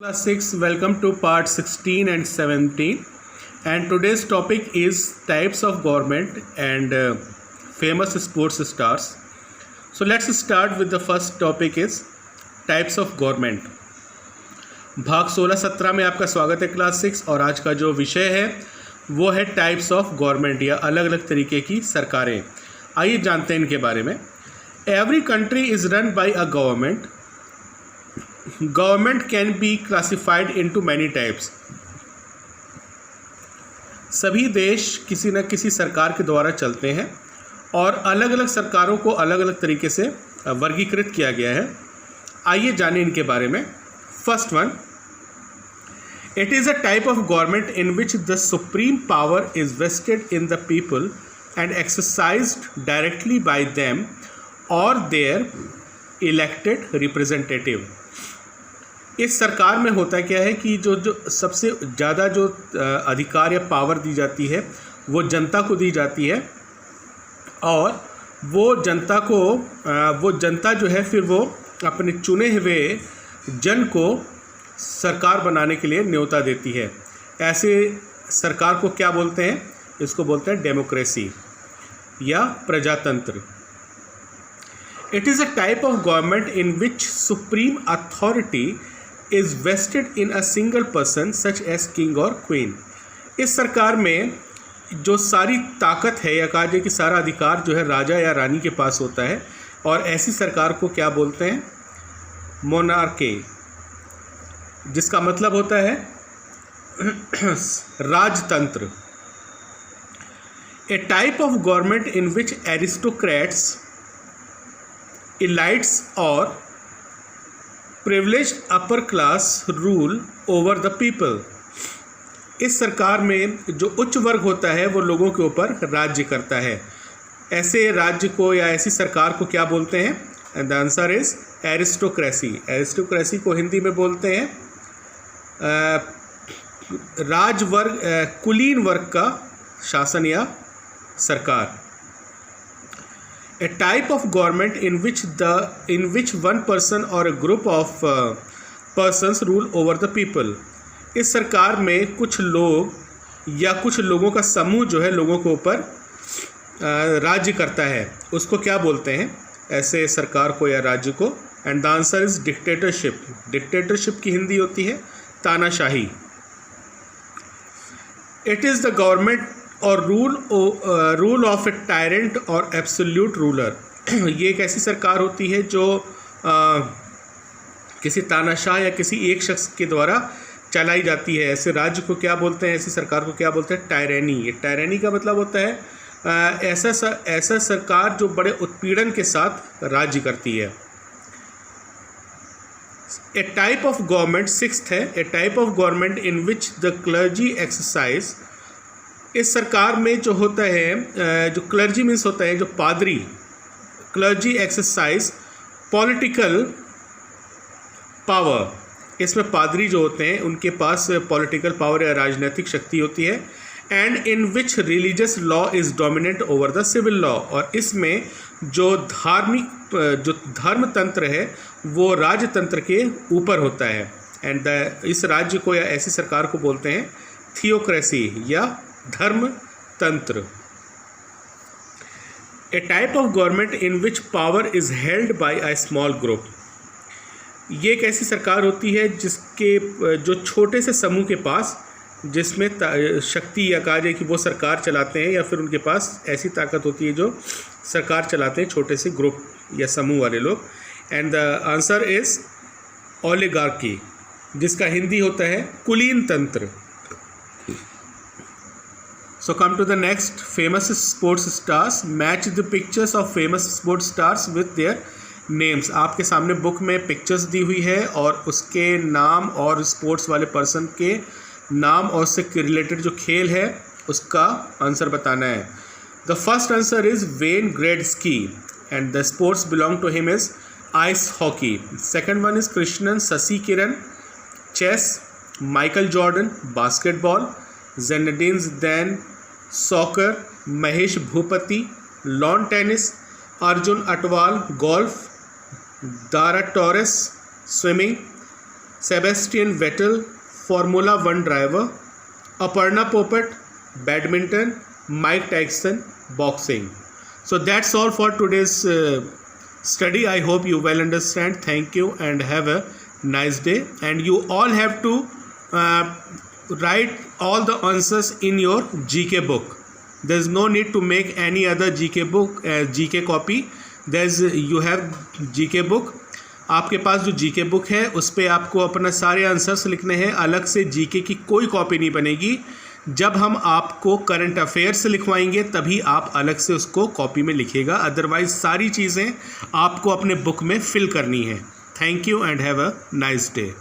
Class 6, welcome to part 16 and 17, and today's topic is types of government and famous sports stars. So let's start with the first topic is types of government. भाग 16-17 में आपका स्वागत है class 6 और आज का जो विषय है वो है टाइप्स ऑफ गवर्नमेंट या अलग अलग तरीके की सरकारें। आइए जानते हैं इनके बारे में। Every country is run by a government. Government can be classified into many types. सभी देश किसी न किसी सरकार के द्वारा चलते हैं और अलग अलग सरकारों को अलग अलग तरीके से वर्गीकृत किया गया है। आइए जानें इनके बारे में। First one, it is a type of government in which the supreme power is vested in the people and exercised directly by them और देयर इलेक्टेड रिप्रेजेंटेटिव. इस सरकार में होता क्या है कि जो सबसे ज़्यादा जो अधिकार या पावर दी जाती है वो जनता को दी जाती है और वो जनता जो है फिर वो अपने चुने हुए जन को सरकार बनाने के लिए न्योता देती है. ऐसे सरकार को क्या बोलते हैं? इसको बोलते हैं डेमोक्रेसी या प्रजातंत्र. It is a type of government in which supreme authority is vested in a single person such as king और क्वीन. इस सरकार में जो सारी ताकत है या कहा जाए कि सारा अधिकार जो है राजा या रानी के पास होता है और ऐसी सरकार को क्या बोलते हैं? मोनार्की, जिसका मतलब होता है राजतंत्र. A type of government in which aristocrats, elites और privileged upper class rule over the people. इस सरकार में जो उच्च वर्ग होता है वो लोगों के ऊपर राज्य करता है. ऐसे राज्य को या ऐसी सरकार को क्या बोलते हैं? And the answer is aristocracy. Aristocracy को हिंदी में बोलते हैं राजवर्ग, कुलीन वर्ग का शासन या सरकार. A type of government in which one person or a group of persons rule over the people. इस सरकार में कुछ लोग या कुछ लोगों का समूह जो है लोगों के ऊपर राज्य करता है, उसको क्या बोलते हैं ऐसे सरकार को या राज्य को? And the answer is dictatorship. Dictatorship की हिंदी होती है तानाशाही. इट इज़ द गवर्नमेंट और रूल ऑफ ए टायरेंट और एब्सोल्यूट रूलर. ये एक ऐसी सरकार होती है जो किसी तानाशाह या किसी एक शख्स के द्वारा चलाई जाती है. ऐसे राज्य को क्या बोलते हैं? ऐसी सरकार को क्या बोलते हैं? टायरेनी. ये टायरेनी का मतलब होता है ऐसा सरकार जो बड़े उत्पीड़न के साथ राज्य करती है. A type of government, sixth है, a type of government in which the clergy exercise. इस सरकार में जो होता है, जो क्लर्जी मीन्स होता है जो पादरी, क्लर्जी एक्सरसाइज पॉलिटिकल पावर. इसमें पादरी जो होते हैं उनके पास पॉलिटिकल पावर या राजनीतिक शक्ति होती है. And in which religious law is dominant over the civil law. और इसमें जो धर्मतंत्र है वो राजतंत्र के ऊपर होता है. एंड इस राज्य को या ऐसी सरकार को बोलते हैं थियोक्रेसी या धर्म तंत्र. A type of government in which power is held by a small group. ये एक ऐसी सरकार होती है जिसके जो छोटे से समूह के पास, जिसमें शक्ति या कहा जाए कि वो सरकार चलाते हैं या फिर उनके पास ऐसी ताकत होती है जो सरकार चलाते हैं छोटे से ग्रुप या समूह वाले लोग. And the answer is oligarchy, जिसका हिंदी होता है कुलीन तंत्र. So come to the next, famous sports stars. Match the pictures of famous sports stars with their names. आपके सामने बुक में पिक्चर्स दी हुई है और उसके नाम और स्पोर्ट्स वाले पर्सन के नाम और उससे रिलेटेड जो खेल है उसका आंसर बताना है. The first answer is Wayne Gretzky and the sports belong to him is ice hockey. Second one is Krishnan Sasikiran, chess. Michael Jordan, basketball. Zinedine Zidane, soccer. Mahesh Bhupathi, lawn tennis. Arjun Atwal, golf. Dara Torres, swimming. Sebastian Vettel Formula 1 driver, Aparna Popat badminton, Mike Tyson boxing. So that's all for today's study. I hope you well understand. Thank you and have a nice day. And you all have to write all the answers in your GK book. There's no need to make any other GK book, GK copy. You have GK book. आपके पास जो GK book है उस पर आपको अपना सारे answers लिखने हैं, अलग से जीके की कोई कॉपी नहीं बनेगी। जब हम आपको करंट अफेयर्स लिखवाएंगे तभी आप अलग से उसको कॉपी में लिखिएगा, अदरवाइज सारी चीज़ें आपको अपने बुक में फिल करनी है। Thank you and have a nice day.